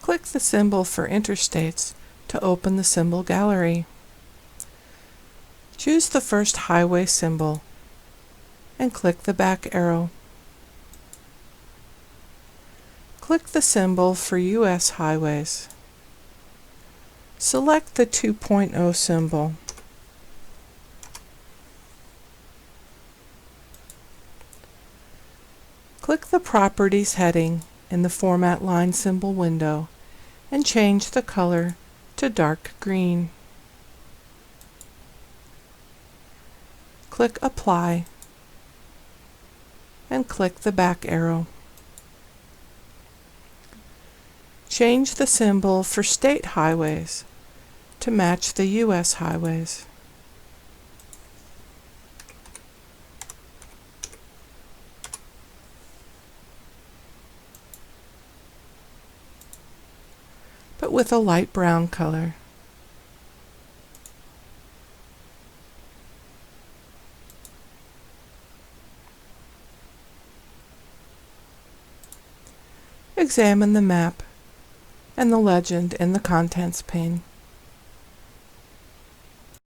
Click the symbol for interstates to open the symbol gallery. Choose the first highway symbol and click the back arrow. Click the symbol for U.S. highways. Select the 2.0 symbol. Click the Properties heading in the Format Line symbol window and change the color to dark green. Click Apply and click the back arrow. Change the symbol for state highways to match the U.S. highways. But with a light brown color. Examine the map and the legend in the Contents pane.